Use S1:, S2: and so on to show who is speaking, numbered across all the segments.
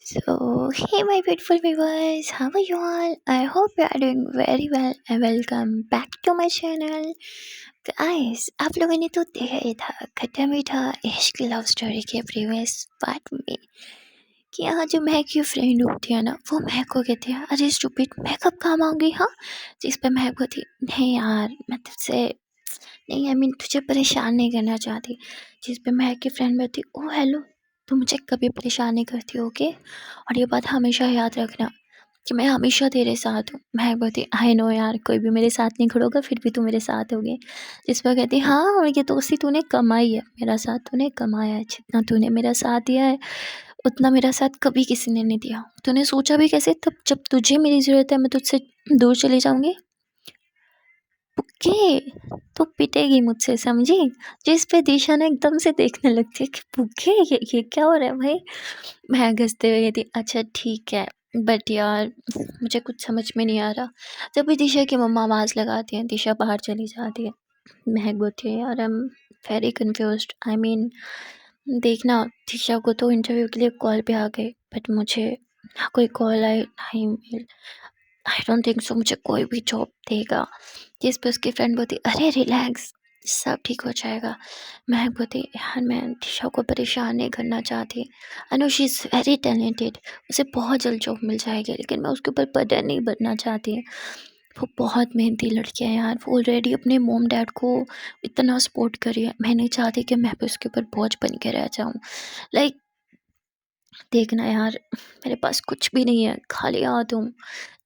S1: So, hey, my beautiful viewers, how are you all? I hope you are doing very well and welcome back to my channel. Guys, आप लोगों ने तो देखा ही था खट्टा मीठा इश्क लव स्टोरी के प्रीवियस पार्ट में कि यहाँ जो महक की फ्रेंड होती है ना वो महक को कहती है अरे स्टूपिड मैं कब काम आऊँगी हाँ। जिस पे महक होती नहीं यार मैं तुझसे नहीं तुझे परेशान नहीं करना चाहती। जिस पे महक की फ्रेंड बोलती ओ हेलो तुम मुझे कभी परेशान नहीं करती हो ओके, और ये बात हमेशा याद रखना कि मैं हमेशा तेरे साथ हूँ। महक बोलती आई नो यार कोई भी मेरे साथ नहीं खड़ा होगा फिर भी तू मेरे साथ होगी। जिस पर कहती हाँ और ये दोस्ती तूने कमाई है, मेरा साथ तूने कमाया है, जितना तूने मेरा साथ दिया है उतना मेरा साथ कभी किसी ने नहीं दिया। तूने सोचा भी कैसे तब जब तुझे मेरी ज़रूरत है मैं तुझसे दूर चली जाऊँगी। ओके तो पिटेगी मुझसे समझी। जिस पे दिशा ने एकदम से देखने लगती है कि भूखे ये क्या हो रहा है भाई। मैं हंसते हुए कहती अच्छा ठीक है बट यार मुझे कुछ समझ में नहीं आ रहा। जब भी दिशा की मम्मा आवाज़ लगाती हैं दिशा बाहर चली जाती है। महक बोलती है यार आई एम वेरी कन्फ्यूज्ड देखना दिशा को तो इंटरव्यू के लिए कॉल पे आ गए बट मुझे ना कोई कॉल आई ना ही mail. I don't think so मुझे कोई भी जॉब देगा। जिस पे उसकी फ्रेंड बोलती अरे रिलैक्स सब ठीक हो जाएगा। महक बोलती यार मैं दिशा को परेशान नहीं करना चाहती। I know she is very talented, उसे बहुत जल्द जॉब मिल जाएगी लेकिन मैं उसके ऊपर बर्डन नहीं बनना चाहती। वो बहुत मेहनती लड़की है यार, वो ऑलरेडी अपने मॉम डैड को इतना सपोर्ट कर रही है। मैं नहीं चाहती कि मैं भी उसके ऊपर बोझ बन के रह जाऊँ। लाइक देखना यार मेरे पास कुछ भी नहीं है, खाली हाथ हूँ।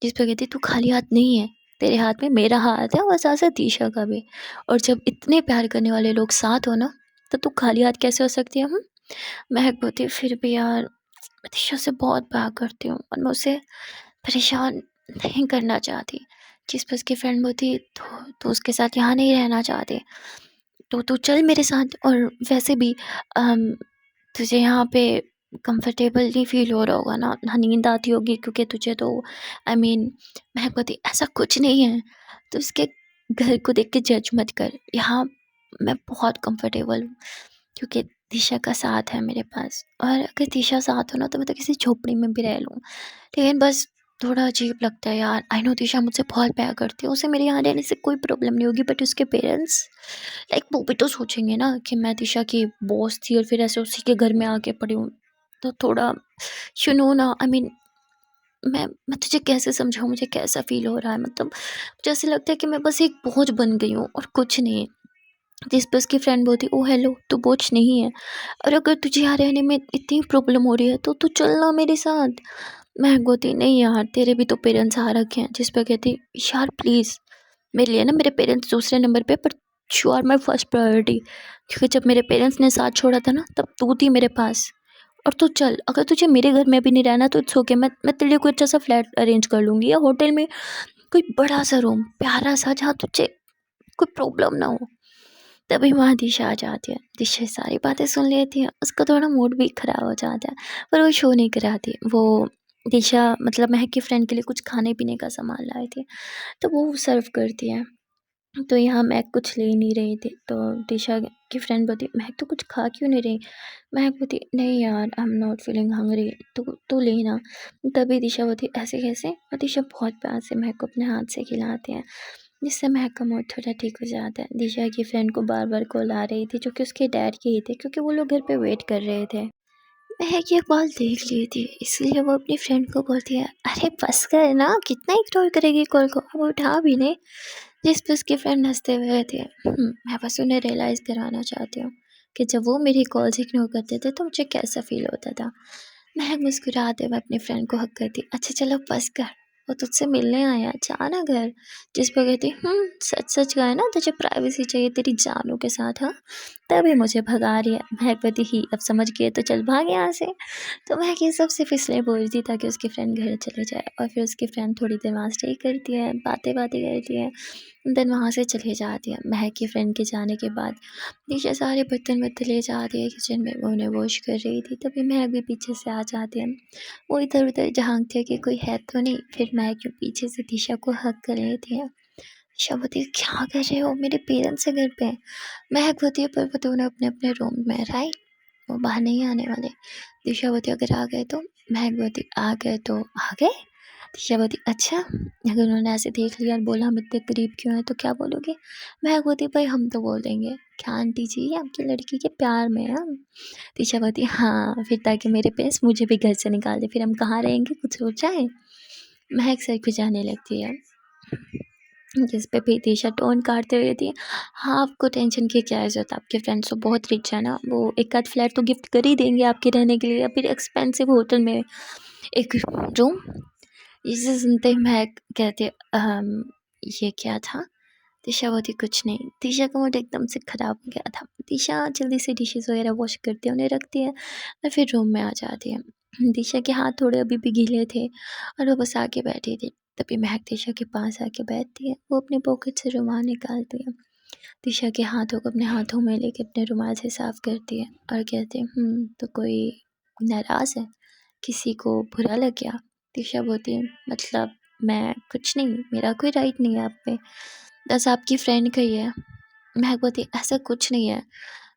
S1: जिस पे कहती तू खाली हाथ नहीं है, तेरे हाथ में मेरा हाथ है और साथ-साथ दिशा का भी। और जब इतने प्यार करने वाले लोग साथ हो ना, तो तू खाली हाथ कैसे हो सकती है हुँ? महक बोलती फिर भी यार मैं दिशा से बहुत प्यार करती हूँ और मैं उसे परेशान नहीं करना चाहती। जिस पे उसकी फ्रेंड बोलती तो उसके साथ यहाँ नहीं रहना चाहते, तो तू चल मेरे साथ। और वैसे भी अम, तुझे यहाँ पे कंफर्टेबल नहीं फ़ील हो रहा होगा ना नींद आती होगी क्योंकि तुझे तो महक बोलती ऐसा कुछ नहीं है। तो उसके घर को देख के जज मत कर, यहाँ मैं बहुत कंफर्टेबल हूँ क्योंकि दिशा का साथ है मेरे पास। और अगर दिशा साथ हो ना तो मैं तो किसी झोपड़ी में भी रह लूँ, लेकिन बस थोड़ा अजीब लगता है यार। आई नो दिशा मुझसे बहुत प्यार करती है, उसे मेरे यहाँ रहने से कोई प्रॉब्लम नहीं होगी बट उसके पेरेंट्स लाइक वो भी तो सोचेंगे ना कि मैं दिशा की बॉस थी और फिर ऐसे उसी के घर में आके पड़ी हूँ। तो थोड़ा यू नो ना मैं तुझे कैसे समझाऊँ मुझे कैसा फ़ील हो रहा है। मतलब मुझे ऐसे लगता है कि मैं बस एक बोझ बन गई हूँ और कुछ नहीं। जिस पे उसकी फ्रेंड बोलती ओह हेलो तू बोझ नहीं है, और अगर तुझे यहाँ रहने में इतनी प्रॉब्लम हो रही है तो तू चलना मेरे साथ। महक बोलती नहीं यार तेरे भी तो पेरेंट्स आ रखे हैं। जिस पे कहती यार प्लीज़ मेरे लिए ना मेरे पेरेंट्स दूसरे नंबर पे पर you are my first priority, क्योंकि जब मेरे पेरेंट्स ने साथ छोड़ा था ना तब तू थी मेरे पास। और तू चल अगर तुझे मेरे घर में भी नहीं रहना तो इट्स ओके, मैं तेरे लिए कोई अच्छा सा फ्लैट अरेंज कर लूँगी या होटल में कोई बड़ा सा रूम प्यारा सा जहाँ तुझे कोई प्रॉब्लम ना हो। तभी वहाँ दिशा आ जाती है। दिशा सारी बातें सुन लेती है, उसका थोड़ा मूड भी ख़राब हो जाता है पर वो शो नहीं कराती। वो दिशा मतलब महक की फ्रेंड के लिए कुछ खाने पीने का सामान लाई थी तो वो सर्व करती है। तो यहाँ महक कुछ ले नहीं रही थी तो दिशा की फ्रेंड बोलती महक तो कुछ खा क्यों नहीं रही। महक बोलती नहीं यार I am not feeling hungry, तो लेना। तभी दिशा बोलती ऐसे कैसे, और दिशा बहुत प्यार से महक को अपने हाथ से खिलाती है जिससे महक का मूड थोड़ा ठीक हो जाता है। दिशा की फ्रेंड को बार बार कॉल आ रही थी जो कि उसके डैड की ही थे क्योंकि वो लोग घर पे वेट कर रहे थे। महक ये कॉल देख ली थी इसलिए वो अपनी फ्रेंड को बोलती है अरे बस कर ना कितना इग्नोर करेगी कॉल को, अब उठा भी नहीं। जिस पे उसकी फ्रेंड हंसते हुए कहती है मैं बस उन्हें रियलाइज़ करवाना चाहती हूँ कि जब वो मेरी कॉल्स इग्नोर करते थे तो मुझे कैसा फ़ील होता था। महक मुस्कुराते हुए अपनी फ्रेंड को हक करती अच्छा चलो बस कर, वो तुझसे मिलने आया जा ना घर। जिस पर कहती सच सच कहा है ना तुझे प्राइवेसी चाहिए तेरी जानों के साथ हाँ, तभी मुझे भगा रही है। महक कहती ही अब समझ गए तो चल भाग यहाँ से। तो महक ये सब सिर्फ इसलिए बोल रही थी ताकि उसकी फ्रेंड घर चले जाए और फिर उसकी फ्रेंड थोड़ी देर वहाँ स्टे करती है, बातें बातें करती है, देन वहाँ से चली जाती है। महक की फ्रेंड के जाने के बाद नीचे सारे बर्तन में ले जाती है किचन में, वो उन्हें वॉश कर रही थी तभी महक भी पीछे से आ जाती है। वो इधर उधर झांकती है कि कोई है तो नहीं, फिर महक के पीछे से दिशा को हक कर लेती है। दिशा बोलती है क्या कर रहे हो, मेरे पेरेंट्स है घर पे। महक बोलती है पर वो दोनों अपने अपने रूम में राइट, वो बाहर नहीं आने वाले। दिशा बोलती है अगर आ गए तो महक बोलती आ गए तो आ गए। दिशा बोलती अच्छा, अगर उन्होंने ऐसे देख लिया और बोला हम इतने करीब क्यों हैं तो क्या बोलोगे? महक बोलती भाई हम तो बोल देंगे क्या आंटी जी आपकी लड़की के प्यार में हैं हम। दिशा बोलती हाँ, फिर ताकि मेरे पेरेंट्स मुझे भी घर से निकाल दे, फिर हम कहाँ रहेंगे, कुछ सोचा है? महक सर खुजाने लगती है, जिस पे भी दिशा टोन काटते हुए थी, हाँ आपको टेंशन की क्या ज़रूरत, आपके फ्रेंड्स तो बहुत रिच है ना, वो एक आध फ्लैट तो गिफ्ट कर ही देंगे आपके रहने के लिए, या फिर एक्सपेंसिव होटल में एक रूम। इसे सुनते ही महक कहते ये क्या था? दिशा बोलती कुछ नहीं। दिशा का मूड एकदम से ख़राब हो गया था। दिशा जल्दी से डिशेज़ वगैरह वॉश करती है, उन्हें रखती है और फिर रूम में आ जाती है। दिशा के हाथ थोड़े अभी भी गीले थे और वो बस आके बैठी थी। तभी महक दिशा के पास आके बैठती है। वो अपने पॉकेट से रुमाल निकालती है। दिशा के हाथों को अपने हाथों में लेके अपने रुमाल से साफ करती है और कहती है तो कोई नाराज़ है? किसी को बुरा लग गया? दिशा बोलती है मतलब मैं कुछ नहीं, मेरा कोई राइट नहीं है आप पे, बस आपकी फ्रेंड का ही है। महक बोलती ऐसा कुछ नहीं है,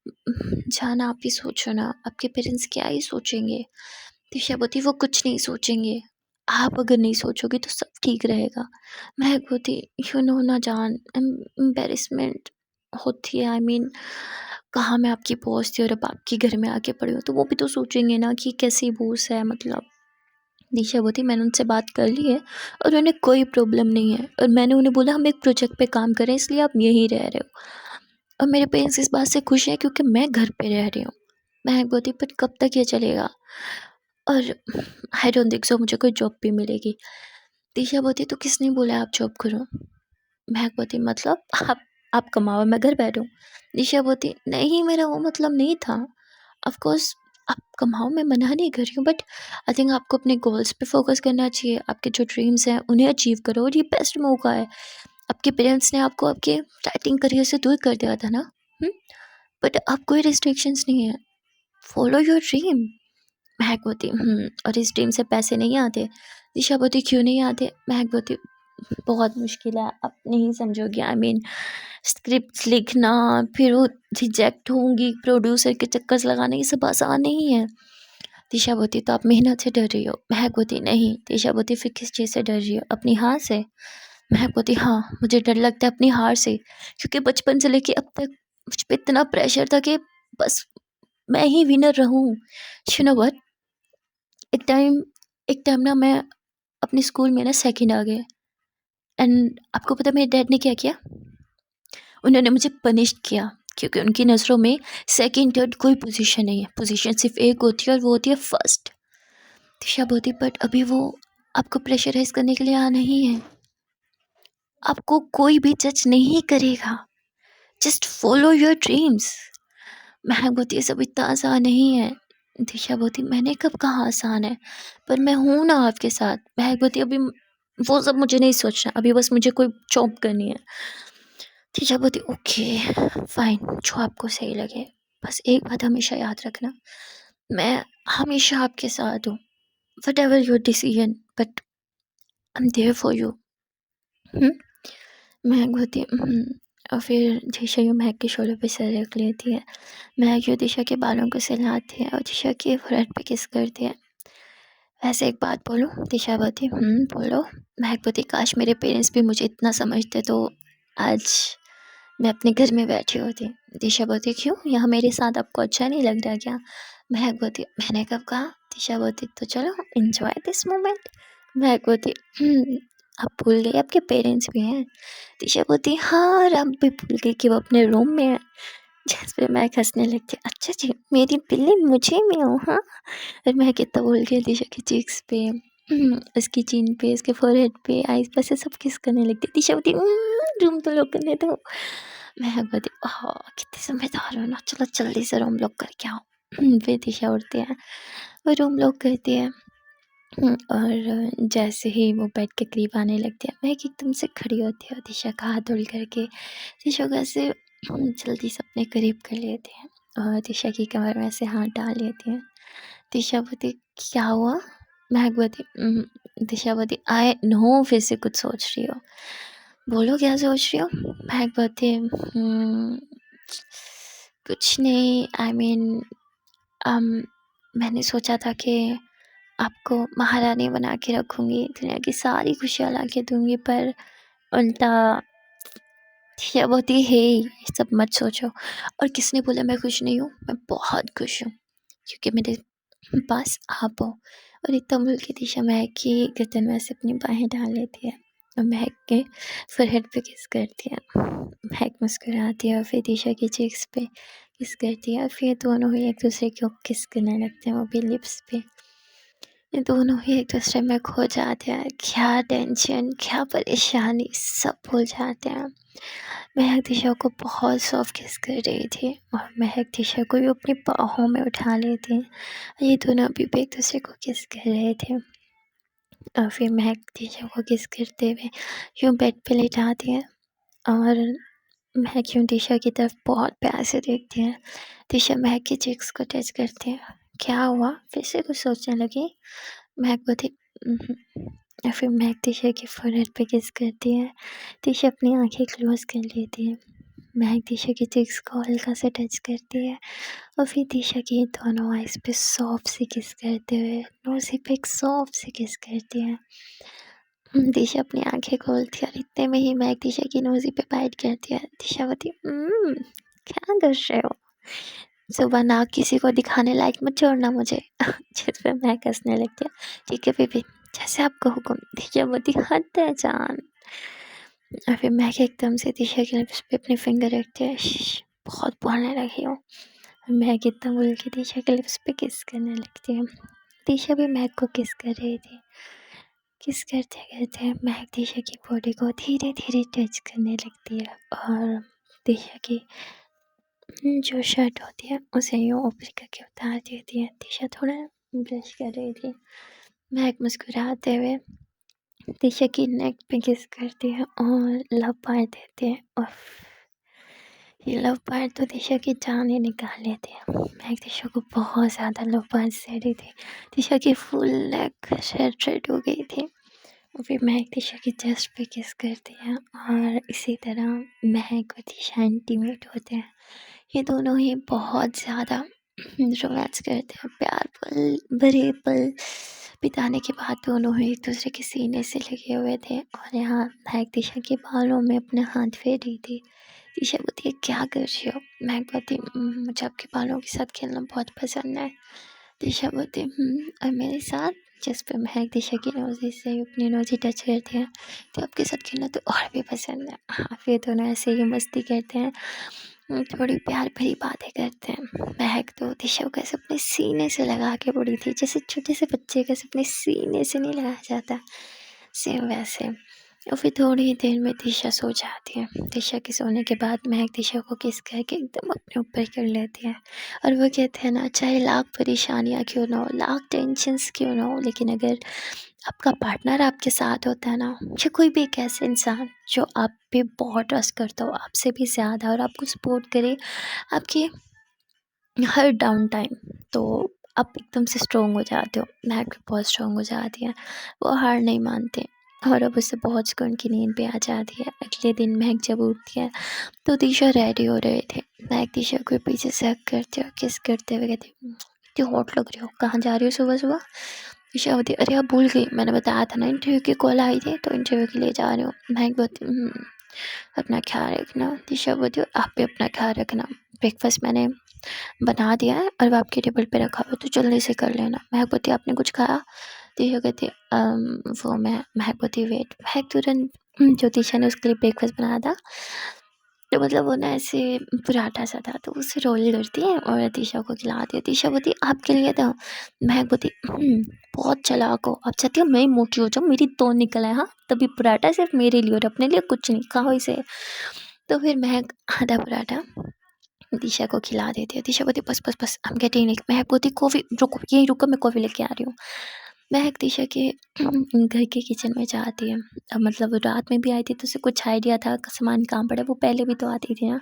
S1: जान आप ही सोचो ना, आपके पेरेंट्स क्या ही सोचेंगे। दिशा बोलती वो कुछ नहीं सोचेंगे, आप अगर नहीं सोचोगे तो सब ठीक रहेगा। महक बोलती यू नो ना जान, एम्बेरसमेंट होती है, आई मीन कहाँ मैं आपकी बॉस थी और अब आपके घर में आके पड़ी हूँ, तो वो भी तो सोचेंगे ना कि कैसी बॉस है मतलब। दिशा बोलती मैंने उनसे बात कर ली है और उन्हें कोई प्रॉब्लम नहीं है, और मैंने उन्हें बोला हम एक प्रोजेक्ट पे काम कर रहे हैं इसलिए आप यहीं रह रहे हो, और मेरे पेरेंट्स इस बात से खुश हैं क्योंकि मैं घर पे रह रही हूँ। महक बोलती पर कब तक ये चलेगा, और आई डोंट थिंक सो मुझे कोई जॉब भी मिलेगी। दिशा बोलती तो किसने बोला आप जॉब करो? महक बोलती मतलब आप कमाओ मैं घर बैठूँ? दिशा बोलती नहीं, मेरा वो मतलब नहीं था। ऑफ कोर्स आप कमाओ, मैं मना नहीं कर रही हूँ, बट आई थिंक आपको अपने गोल्स पे फोकस करना चाहिए। आपके जो ड्रीम्स हैं उन्हें अचीव करो, और ये बेस्ट मौका है। आपके पेरेंट्स ने आपको आपके राइटिंग करियर से दूर कर दिया था ना, बट अब कोई रिस्ट्रिक्शंस नहीं है, फॉलो योर ड्रीम। महक बोलती और इस ड्रीम से पैसे नहीं आते? दिशा बोलती क्यों नहीं आते? महक बोलती बहुत मुश्किल है, आप नहीं समझोगे, आई मीन स्क्रिप्ट लिखना, फिर वो रिजेक्ट होंगी, प्रोड्यूसर के चक्कर लगाना, ये सब आसान नहीं है। दिशा बोलती तो आप मेहनत से डर रही हो? महक बोलती नहीं। दिशा बोलती फिर किस चीज़ से डर रही हो, अपनी हार से? महक बोलती हाँ, मुझे डर लगता है अपनी हार से, क्योंकि बचपन से लेके अब तक मुझ पे इतना प्रेशर था कि बस मैं ही विनर रहूं। यू नो व्हाट, एक टाइम ना मैं अपने स्कूल में ना सेकंड आ गए, एंड आपको पता है मेरे डैड ने क्या किया? उन्होंने मुझे पनिश किया, क्योंकि उनकी नज़रों में सेकंड थर्ड कोई पोजीशन नहीं है, पोजीशन सिर्फ एक होती है और वो होती है फर्स्ट। दिशा बोलती बट अभी वो आपको प्रेशराइज करने के लिए आ नहीं है, आपको कोई भी जज नहीं करेगा, जस्ट फॉलो योर ड्रीम्स। महक बोलती ये सब इतना आसान नहीं है। दिशा बोलती मैंने कब कहा आसान है, पर मैं हूँ ना आपके साथ। महक बोलती अभी वो सब मुझे नहीं सोचना, अभी बस मुझे कोई जॉब करनी है। दिशा बोलती ओके फाइन, जो आपको सही लगे, बस एक बात हमेशा याद रखना, मैं हमेशा आपके साथ हूँ, whatever your decision, but I am there for you. Mehak बोलती और फिर दिशा यूँ महक के शोल्डर पे सर रख लेती है। महक यूँ दिशा के बालों को सहलाती है और दिशा के फोrehead पे किस करती है। वैसे एक बात बोलूँ? दिशा बोलती बोलो। महक बोलती काश मेरे पेरेंट्स भी मुझे इतना समझते तो आज मैं अपने घर में बैठी होती। दिशा बोलती क्यों, यहाँ मेरे साथ आपको अच्छा नहीं लग रहा क्या? महक बोलती मैंने कब कहा? दिशा बोलती तो चलो एंजॉय दिस मोमेंट। महक बोलती आप भूल गए आपके पेरेंट्स भी हैं? दिशा बोलती हाँ, और अब भी भूल गई कि वो अपने रूम में है। जिस पे महक हंसने लगती अच्छा जी, मेरी बिल्ली मुझे में हो हाँ? और महक इतना बोल के दिशा की चीक्स पे, उसकी चिन पे, उसके फोरहेड पे, आईज पे से सब किस करने लगती। दिशा बोलती रूम तो लॉक करने दो। महक बोलती हाँ कितनी समझदार हो ना, चलो जल्दी से रूम लॉक करके आओ। फिर दिशा उठती है, वो रूम लॉक करती है। और जैसे ही वो बेड के करीब आने लगती है, महक एकदम से खड़ी होती है और दिशा का हाथ होल्ड करके दिशा को ऐसे जल्दी से अपने करीब कर लेती है और दिशा की कमर में ऐसे हाथ डाल लेती है। दिशा बोलती क्या हुआ? महक बोलती दिशा बोलती आई नो फिर से कुछ सोच रही हो, बोलो क्या सोच रही हो? महक बोलती कुछ नहीं, आई मीन मैंने सोचा था कि आपको महारानी बना के रखूँगी, दुनिया की सारी खुशियाँ ला के दूँगी, पर उल्टा ये होती है ही, सब मत सोचो। और किसने बोला मैं खुश नहीं हूँ? मैं बहुत खुश हूँ, क्योंकि मेरे पास आप हो। और इतना बोल के दिशा महक की गर्दन में से अपनी बाहें डाल लेती है और महक के फोरहेड पे किस करती है। महक मुस्कुराती है और फिर दिशा की चीक्स पे किस करती है और फिर दोनों ही एक दूसरे को किस करने लगते हैं, वो भी लिप्स पे। ये दोनों ही एक दूसरे में खो जाते हैं, क्या टेंशन क्या परेशानी सब भूल जाते हैं। महक दिशा को बहुत सॉफ्ट किस कर रही थी और महक दिशा को भी अपनी बाहों में उठा लेती है। ये दोनों अभी भी एक दूसरे को किस कर रहे थे और फिर महक दिशा को किस करते हुए यूँ बेड पे लेटाती है और महक यूँ दिशा की तरफ बहुत प्यार से देखती है। दिशा महक की चिक्स को टच करती है। क्या हुआ? फिर से कुछ सोचने लगी? महक बोली और फिर महक दिशा के फोरहेड पे किस करती है। दिशा अपनी आंखें क्लोज कर लेती है। महक दिशा की चिक्स को हल्का से टच करती है और फिर दिशा की दोनों आइज़ पे सॉफ्ट से किस करते हुए नोज़ी पे एक सॉफ्ट से किस करती है। दिशा अपनी आंखें खोलती है और इतने में ही महक दिशा की नोज़ी पे बाइट करती है। दिशा बोलती क्या कर रहे हो? सुबह नाक किसी को दिखाने लायक मत छोड़ना मुझे। जिस पे महक हंसने लगती है। ठीक है बेबी, जैसे आपका हुक्म। दिशा बोलती हद है जान। और फिर महक एकदम से दिशा के लिप्स पे अपने फिंगर रखती है। बहुत बोलने लगी हो। महक इतना बोल के दिशा के लिप्स पे किस करने लगती है। दिशा भी महक को किस कर रही थी। किस करते करते महक दिशा की बॉडी को धीरे धीरे टच करने लगती है और दिशा की जो शर्ट होती है उसे यूँ ऊपर करके उतार देती है। दिशा थोड़ा ब्रश कर रही थी। महक मुस्कुराते हुए दिशा की नेक पे किस करती है और लव बार देती है और ये लव बार तो दिशा की जान ही निकाल लेती है। महक दिशा को बहुत ज़्यादा लव बार दे रही थी। दिशा की फुल नेक रेड हो गई थी और फिर महक दिशा की चेस्ट पे किस करती है और इसी तरह महक और दिशा इंटीमेट होते हैं। ये दोनों ही बहुत ज़्यादा रोमांस करते हैं। प्यार पल भरे पल बिताने के बाद दोनों ही एक दूसरे के सीने से लगे हुए थे और यहाँ महक दिशा के बालों में अपना हाथ फेर रही थी। दिशा बोलती है क्या कर रही हो? महक बोलती मुझे आपके बालों के साथ खेलना बहुत पसंद है। दिशा बोलती और मेरे साथ? जिस पे महक दिशा की नोज़ी से अपनी नोज़ी टच करती है तो आपके साथ खेलना तो और भी पसंद है। हाँ, फिर दोनों ऐसे ही मस्ती करते हैं, थोड़ी प्यार भरी बातें करते हैं। महक तो दिशा को कैसे अपने सीने से लगा के पड़ी थी, जैसे छोटे से बच्चे कैसे अपने सीने से नहीं लगाया जाता, सेम वैसे। और फिर थोड़ी ही देर में दिशा सो जाती है। दिशा के सोने के बाद महक दिशा को किस करके एकदम अपने ऊपर कर लेती है और वो कहते हैं ना, चाहे लाख परेशानियाँ क्यों ना हो, लाख टेंशन्स क्यों ना हो, लेकिन अगर आपका पार्टनर आपके साथ होता है ना, या कोई भी एक ऐसे इंसान जो आप पे बहुत ट्रस्ट करता हो, आपसे भी ज़्यादा, और आपको सपोर्ट करे आपके हर डाउन टाइम, तो आप एकदम से स्ट्रोंग हो जाते हो। महक भी बहुत स्ट्रोंग हो जाती है, वो हार नहीं मानते और अब उससे बहुत सुकून की नींद भी आ जाती है। अगले दिन महक जब उठती है तो दिशा रेडी हो रहे थे। महक दिशा को पीछे से हग करते और किस करते हुए कहती इतनी हॉट लग रही हो, कहाँ जा रही हो सुबह सुबह? दिशा बोलती अरे आप भूल गई, मैंने बताया था ना इंटरव्यू की कॉल आई थी तो इंटरव्यू के लिए जा रही हूँ। महक बोलती अपना ख्याल रखना। दिशा बोलती आप भी अपना ख्याल रखना। ब्रेकफास्ट मैंने बना दिया है और वो आपके टेबल पे रखा हुआ है, तो जल्दी से कर लेना। महक बोलती आपने कुछ खाया? दिशा कहती वो महक बोलती वेट। महक तुरंत जो दिशा ने उसके लिए ब्रेकफास्ट बनाया था, तो मतलब वो ना ऐसे पराठा सा था, तो उसे रोल करती है और दिशा को खिलाती है। दिशा बोलती आपके लिए था? महक बोलती बहुत चालाक हो, आप चाहती हो मैं ही मोटी हो जाऊँ, मेरी तो निकल है। हाँ, तभी पराठा सिर्फ मेरे लिए और अपने लिए कुछ नहीं, खाओ इसे। तो फिर महक आधा पराठा दिशा को खिला देती है। दिशा बोलती बस बस बस हम गेटिंग। महक बोलती कॉफ़ी, रुको यहीं रुको, मैं कॉफ़ी लेके आ रही हूँ। महक दिशा के घर के किचन में जाती है। अब मतलब रात में भी आई थी तो उसे कुछ आइडिया था सामान कहाँ पड़ा, वो पहले भी तो आती थी ना,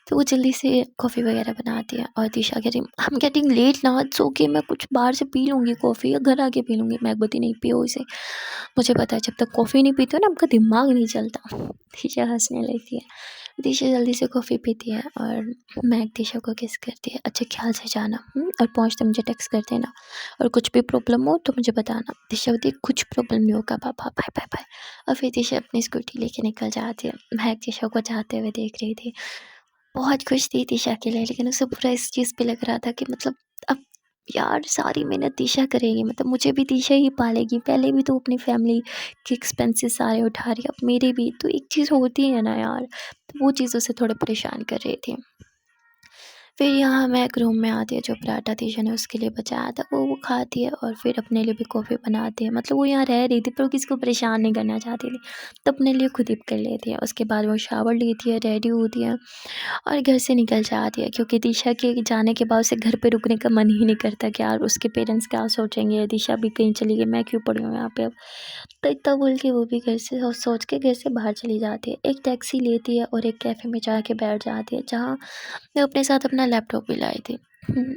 S1: तो वो जल्दी से कॉफ़ी वगैरह बनाती है। और दिशा कह रही हम गेटिंग लेट ना, सो के मैं कुछ बाहर से पी लूँगी कॉफ़ी या घर आके पी लूँगी। महक बोलती नहीं पियो इसे, मुझे पता है जब तक कॉफ़ी नहीं पीते हो ना आपका दिमाग नहीं चलता। दिशा हंसने लगती है। दिशा जल्दी से कॉफ़ी पीती है और महक दिशा को किस करती है, अच्छे ख्याल से जाना, और पहुँचते मुझे टेक्स्ट कर देना, और कुछ भी प्रॉब्लम हो तो मुझे बताना। दिशा बोलती है कुछ प्रॉब्लम नहीं होगा पापा, बाय बाय बाय। और फिर दिशा अपनी स्कूटी लेके निकल जाती है। महक दिशा को जाते हुए देख रही थी, बहुत खुश थी दिशा के लिए, लेकिन उसे बुरा इस चीज़ पे लग रहा था कि मतलब अब यार सारी मेहनत दिशा करेगी, मतलब मुझे भी दिशा ही पालेगी। पहले भी तो अपनी फैमिली के एक्सपेंसेस सारे उठा रही है, अब मेरे भी तो एक चीज़ होती है ना यार, तो वो चीज़ उसे थोड़े परेशान कर रही थी। फिर यहाँ मैं एक रूम में आती है, जो पराठा दिशा ने उसके लिए बचाया था वो खाती है, और फिर अपने लिए भी कॉफ़ी बनाती है। मतलब वो यहाँ रह रही थी पर वो किसी को परेशान नहीं करना चाहती थी, तो अपने लिए खुद ही कर लेती है। उसके बाद वो शावर लेती है, रेडी होती है और घर से निकल जाती है, क्योंकि दिशा के जाने के बाद उसे घर पे रुकने का मन ही नहीं करता कि यार उसके पेरेंट्स क्या सोचेंगे, दिशा भी कहीं चली गई, मैं क्यों पड़ी हूँ यहाँ पे अब। तो इतना बोल के वो भी घर से सोच के घर से बाहर चली जाती है। एक टैक्सी लेती है और एक कैफ़े में जाके बैठ जाती है, जहाँ मैं अपने साथ अपना लैपटॉप भी लाई थी।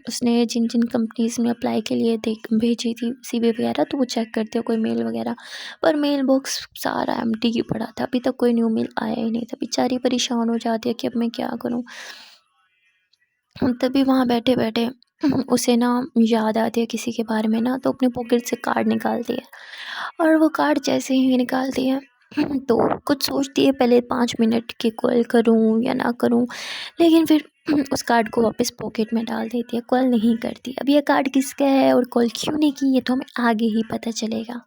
S1: उसने जिन जिन कंपनीज़ में अप्लाई के लिए देख भेजी थी सीवी वगैरह, तो वो चेक करती है कोई मेल वगैरह, पर मेल बॉक्स सारा एम्प्टी ही पड़ा था, अभी तक कोई न्यू मेल आया ही नहीं था। बेचारी परेशान हो जाती है कि अब मैं क्या करूँ। तभी वहाँ बैठे-बैठे उसे ना याद आती है किसी के बारे में ना, तो अपने पॉकेट से कार्ड निकालती है, और वो कार्ड जैसे ही निकालती है तो कुछ सोचती है पहले 5 मिनट कि कॉल करूँ या ना करूँ, लेकिन फिर उस कार्ड को वापस पॉकेट में डाल देती है, कॉल नहीं करती। अब ये कार्ड किसका है और कॉल क्यों नहीं की, ये तो हमें आगे ही पता चलेगा।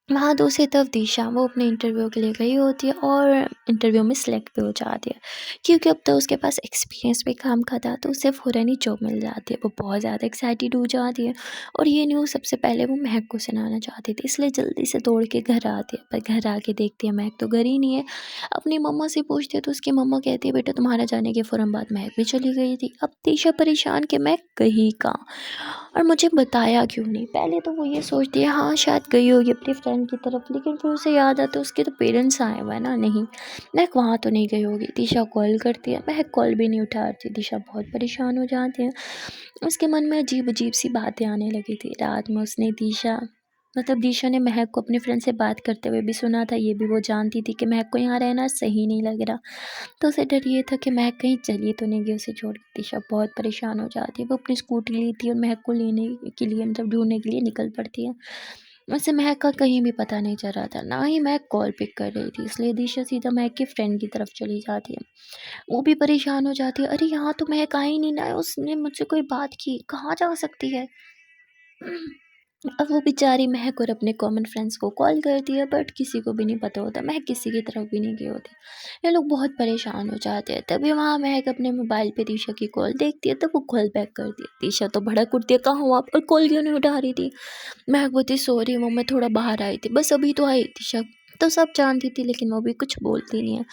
S1: वहाँ दूसरी तरफ दिशा वो अपने इंटरव्यू के लिए गई होती है और इंटरव्यू में सिलेक्ट भी हो जाती है, क्योंकि अब तो उसके पास एक्सपीरियंस भी काम का था, तो उसे फ़ौरन ही जॉब मिल जाती है। वो बहुत ज़्यादा एक्साइटेड हो जाती है, और ये न्यूज़ सबसे पहले वो महक को सुनाना चाहती थी, इसलिए जल्दी से दौड़ के घर आती है। पर घर आके देखती है महक तो घर ही नहीं है। अपनी मम्मा से पूछती है तो उसकी मम्मा कहती है बेटा तुम्हारा जाने के फ़ौरन बाद महक भी चली गई थी। अब दिशा परेशान कि महक गई कहाँ और मुझे बताया क्यों नहीं। पहले तो वो ये सोचती है हाँ शायद गई होगी अपनी फ्रेंड की तरफ, लेकिन फिर उसे याद आता है उसके तो पेरेंट्स आए हुए हैं ना, नहीं महक वहाँ तो नहीं गई होगी। दिशा कॉल करती है, महक कॉल भी नहीं उठाती। दिशा बहुत परेशान हो जाती है, उसके मन में अजीब अजीब सी बातें आने लगी थी। रात में उसने दिशा ने महक को अपने फ्रेंड से बात करते हुए भी सुना था। ये भी वो जानती थी कि महक को यहाँ रहना सही नहीं लग रहा, तो उसे डर ये था कि महक कहीं चली तो नहीं गई उसे छोड़ के। दिशा बहुत परेशान हो जाती है, वो अपनी स्कूटी लेती है और महक को लेने के लिए मतलब ढूंढने के लिए निकल पड़ती है। वैसे महक का कहीं भी पता नहीं चल रहा था, ना ही महक कॉल पिक कर रही थी, इसलिए दिशा सीधा महक के फ्रेंड की तरफ चली जाती है। वो भी परेशान हो जाती है, अरे यहाँ तो महक आई नहीं ना, उसने मुझसे कोई बात की, कहाँ जा सकती है। अब वो बेचारी महक और अपने कॉमन फ्रेंड्स को कॉल करती है, बट किसी को भी नहीं पता होता, महक किसी की तरफ भी नहीं गई होती। ये लोग बहुत परेशान हो जाते हैं। तभी वहाँ महक अपने मोबाइल पे दिशा की कॉल देखती है, तब वो कॉल बैक करती है। दिशा तो भड़क उठती है, कहाँ हो आप और कॉल क्यों नहीं उठा रही थी। महक बोलती सॉरी मम्मी, मैं थोड़ा बाहर आई थी, बस अभी तो आई। दिशा तो सब जानती थी, लेकिन वो भी कुछ बोलती नहीं है।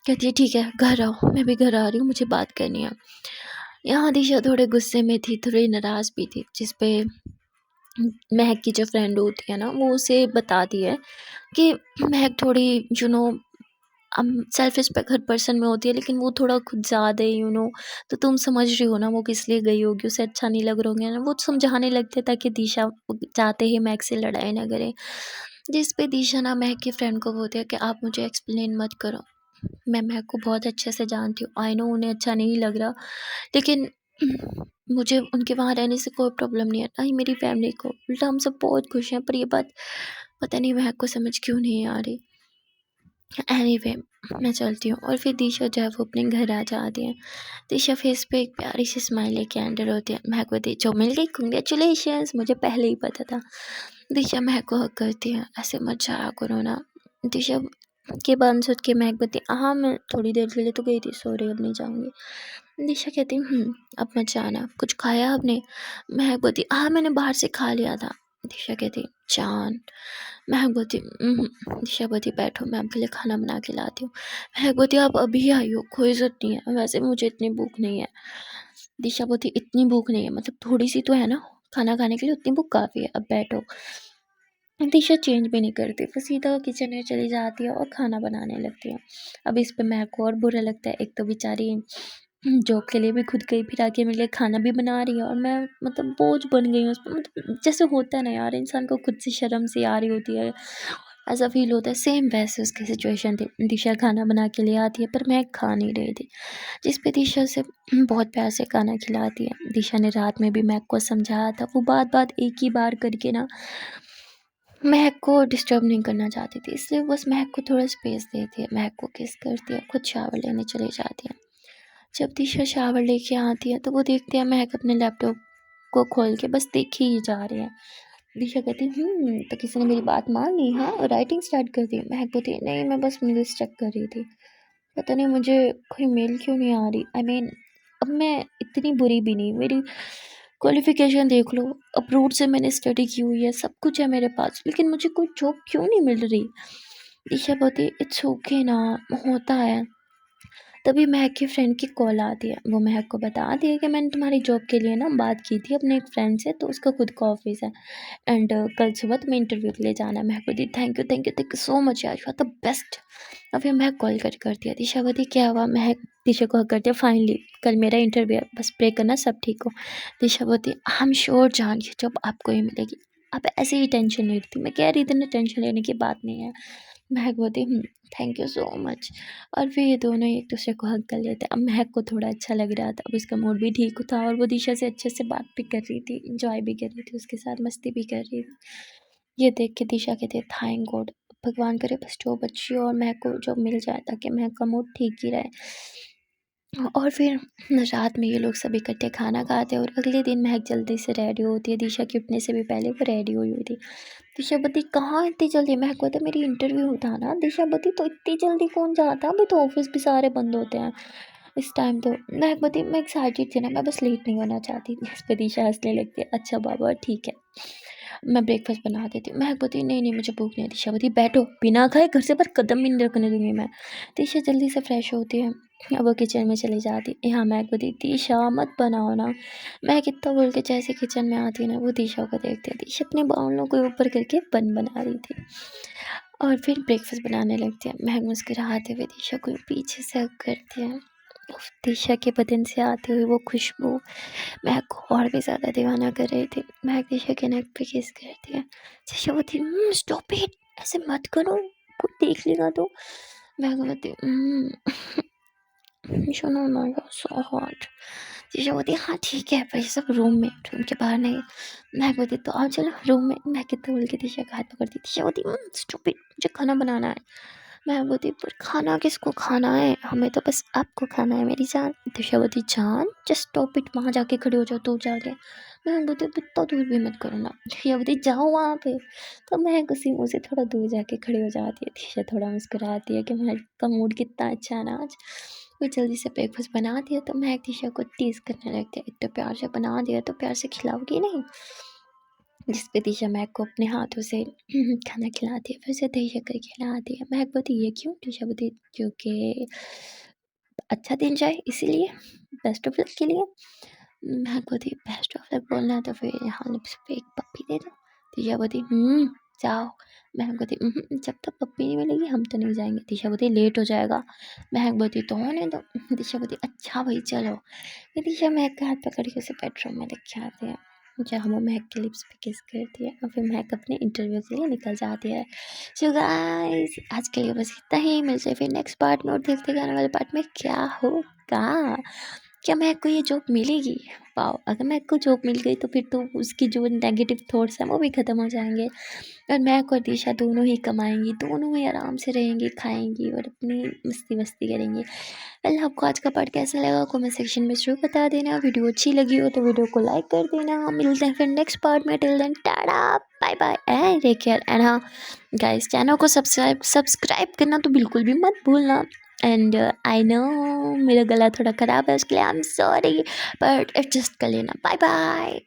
S1: कहती है ठीक है घर आओ, मैं भी घर आ रही हूँ, मुझे बात करनी है। यहाँ दिशा थोड़े गुस्से में थी, थोड़ी नाराज़ भी थी, जिसपे महक की जो फ्रेंड होती है ना, वो उसे बताती है कि महक थोड़ी you know self respect her person में होती है, लेकिन वो थोड़ा खुद ज़्यादा है तो तुम समझ रही हो ना वो किस लिए गई होगी, उसे अच्छा नहीं लग रहा होगा ना। वो समझाने लगते ताकि दिशा चाहते ही महक से लड़ाई ना करे, जिस पे दिशा ना महक की फ्रेंड को बोलती है कि आप मुझे एक्सप्लेन मत करो, मैं महक को बहुत अच्छे से जानती हूँ, आई नो उन्हें अच्छा नहीं लग रहा, लेकिन मुझे उनके वहाँ रहने से कोई प्रॉब्लम नहीं है, ना ही मेरी फैमिली को, उल्टा हम सब बहुत खुश हैं। पर ये बात पता नहीं महक को समझ क्यों नहीं आ रही। एनीवे मैं चलती हूँ, और फिर दिशा जो है वो अपने घर आ जाती है। दिशा फेस पे एक प्यारी सी स्माइल लेके एंटर होती है। महक को जो मिल गई, कंग्रेचुलेशंस, मुझे पहले ही पता था। दिशा महक को हक करती है, ऐसे मत जाया करो ना। दिशा के बात सोच के महक बोलती हाँ मैं थोड़ी देर के लिए तो गई थी, सॉरी अब नहीं जाऊँगी। दिशा कहती अब मत जाना, कुछ खाया आपने। महक बोलती हाँ मैंने बाहर से खा लिया था। दिशा कहती जान। महक बोलती दिशा बोलती बैठो मैं आपके लिए खाना बना के लाती हूँ। महक बोलती आप अभी आई हो, कोई ज़रूरत नहीं है, वैसे भी मुझे इतनी भूख नहीं है। दिशा बोलती इतनी भूख नहीं है मतलब थोड़ी सी तो है ना, खाना खाने के लिए उतनी भूख काफ़ी है, अब बैठो। दिशा चेंज भी नहीं करती, वो सीधा किचन में चली जाती है और खाना बनाने लगती है। अब इस पे महक को और बुरा लगता है, एक तो बेचारी जॉब के लिए भी खुद गई, फिर आके मेरे लिए खाना भी बना रही है, और मैं मतलब बोझ बन गई हूँ उस पर। मतलब जैसे होता है ना यार, इंसान को खुद से शर्म सी आ रही होती है, ऐसा फ़ील होता है सेम वैसे उसकी सिचुएशन थी। दिशा खाना बना के ले आती है पर मैं खा नहीं रही थी, जिस पे दिशा उसे बहुत प्यार से खाना खिलाती है। दिशा ने रात में भी महक को समझाया था, वो बात-बात एक ही बार करके ना महक को डिस्टर्ब नहीं करना चाहती थी, इसलिए बस महक को थोड़ा स्पेस देती है, महक को किस करती है, खुद शावर लेने चली जाती है। जब दिशा शावर लेके आती है तो वो देखती है महक अपने लैपटॉप को खोल के बस देख ही जा रही है। दिशा कहती है तो किसी ने मेरी बात मान ली, हाँ, और राइटिंग स्टार्ट कर दी। महक बोलती है नहीं, मैं बस मेल्स चेक कर रही थी, पता नहीं मुझे कोई मेल क्यों नहीं आ रही। आई मीन अब मैं इतनी बुरी भी नहीं, मेरी क्वालिफिकेशन देख लो, अप्रूव से मैंने स्टडी की हुई है, सब कुछ है मेरे पास, लेकिन मुझे कोई जॉब क्यों नहीं मिल रही। दिशा बोलती इट्स ओके ना, होता है। तभी महक की फ्रेंड की कॉल आती है, वो महक को बताती है कि मैंने तुम्हारी जॉब के लिए ना बात की थी अपने एक फ्रेंड से, तो उसका खुद का ऑफिस है एंड कल सुबह तुम्हें इंटरव्यू के लिए जाना है। महक बोलती थैंक यू सो मच यार, यू आर द बेस्ट। और फिर महक कॉल कर दिया, दिशा बोलती क्या हुआ। महक दिशा को हक करती है, फाइनली कल मेरा इंटरव्यू है, बस प्रे करना सब ठीक हो। दिशा बोलती आई एम श्योर जान ये जॉब आपको ही मिलेगी, आप ऐसे ही टेंशन ले रही थी, मैं कह रही थी ना टेंशन लेने की बात नहीं है। महक बोलती थैंक यू सो मच। और फिर ये दोनों एक दूसरे को हग कर लेते। अब महक को थोड़ा अच्छा लग रहा था, अब उसका मूड भी ठीक था और वो दिशा से अच्छे से बात भी कर रही थी, इंजॉय भी कर रही थी, उसके साथ मस्ती भी कर रही थी। ये देख के दिशा कहती है थैंक गॉड, भगवान करे बस जॉब अच्छी हो और महक को जॉब मिल जाए ताकि महक का मूड ठीक ही रहे। और फिर रात में ये लोग सब इकट्ठे खाना खाते हैं और अगले दिन महक जल्दी से रेडी होती है, दिशा के उठने से भी पहले वो रेडी हुई हुई थी। दिशा बोलती कहाँ इतनी जल्दी। महक बोलता मेरी इंटरव्यू था ना। दिशा बोलती तो इतनी जल्दी कौन जाता, अभी तो ऑफिस भी सारे बंद होते हैं इस टाइम तो। महक बोलती मैं एक्साइटेड थी ना, मैं बस लेट नहीं होना चाहती थी। इस पर दिशा हंसने लगती है, अच्छा बाबा ठीक है, मैं ब्रेकफास्ट बना देती हूँ। महक बोलती नहीं मुझे भूख नहीं है। दिशा बोलती बैठो, बिना खाए घर से पर कदम भी नहीं रखने दूंगी मैं। दिशा जल्दी से फ्रेश होती है, अब वो किचन में चली जाती। यहाँ महक बोलती दिशा मत बनाओ ना। महक कितना बोल के जैसे किचन में आती ना, वो दिशा को देखती है। दिशा अपने बाउलों को ऊपर करके बन बना रही थी और फिर ब्रेकफास्ट बनाने लगती है। महक मुस्कुराते हुए दिशा को पीछे से हग करती है। दिशा के बदन से आती हुई वो खुशबू महक को और भी ज़्यादा दीवाना कर रही थी। महक दिशा के नेक पे किस करती है। दिशा बोलती स्टॉप इट, ऐसे मत करो, कोई देख लेगा तो। महक बोलती सुनो ना यार सो हॉट। दिशा बोलती हाँ ठीक है पर ये सब रूम के बाहर नहीं। महक बोलती तो आओ चलो रूम में। महक कितना बोल के दिशा का हाथ पकड़ती। दिशा बोलती स्टॉप इट, मुझे खाना बनाना है। मैं बोलती पर खाना किसको खाना है, हमें तो बस आपको खाना है मेरी जान। दिशा बोलती जान जस्ट स्टॉप इट, वहाँ जाके खड़ी हो जाओ तो जाके। मैं बोलती इतना दूर भी मत करो ना। दिशा बोलती जाओ वहाँ पे। तो मैं उसी मुँह से थोड़ा दूर जाके खड़ी हो जाती है। दिशा थोड़ा मुस्कुराती है कि महक का मूड कितना अच्छा है ना आज। वो जल्दी से ब्रेकफास्ट बना दिया तो महक दिशा को टीज करने लगती है, इतना प्यार से बना दिया तो प्यार से खिलाओगी नहीं। जिस पे दिशा महक को अपने हाथों से खाना खिलाती है, फिर से दही शक्कर खिलाती है। महक बोलती ये क्यों। दिशा बोलती क्योंकि अच्छा दिन जाए इसीलिए, बेस्ट ऑफ लक के लिए। महक बोलती बेस्ट ऑफ लक बोलना है तो फिर यहाँ लिप्स पे एक पप्पी दे दो। दिशा बोलती जाओ। महक बोलती जब तक पप्पी नहीं मिलेगी हम तो नहीं जाएंगे। दिशा बोलती लेट हो जाएगा। महक बोलती तो होने दो। दिशा बोलती अच्छा भाई चलो। फिर दिशा महक का हाथ पकड़ के उसे बेडरूम में लेके आते हैं, जहाँ वो महक के लिप्स पे किस करती है और फिर महक अपने इंटरव्यू के लिए निकल जाती है। सो गाइस आज के लिए बस इतना ही, मिलते हैं फिर नेक्स्ट पार्ट में और देखते हैं आने वाले पार्ट में क्या होगा। क्या महक को ये जॉब मिलेगी। वाओ, अगर महक को जॉब मिल गई तो फिर तो उसकी जो नेगेटिव थॉट्स हैं वो भी ख़त्म हो जाएंगे और महक और दिशा दोनों ही कमाएंगी, दोनों ही आराम से रहेंगी, खाएंगी और अपनी मस्ती मस्ती करेंगी। वेल आपको आज का पार्ट कैसा लगा कमेंट सेक्शन में जरूर बता देना। वीडियो अच्छी लगी हो तो वीडियो को लाइक कर देना। मिलते हैं फिर नेक्स्ट पार्ट में, till then tata bye bye and take care. And हाँ गाइस, चैनल को सब्सक्राइब करना तो बिल्कुल भी मत भूलना। एंड आई नो मेरा गला थोड़ा ख़राब है, उसके लिए I am sorry but adjust कर लेना। Bye bye.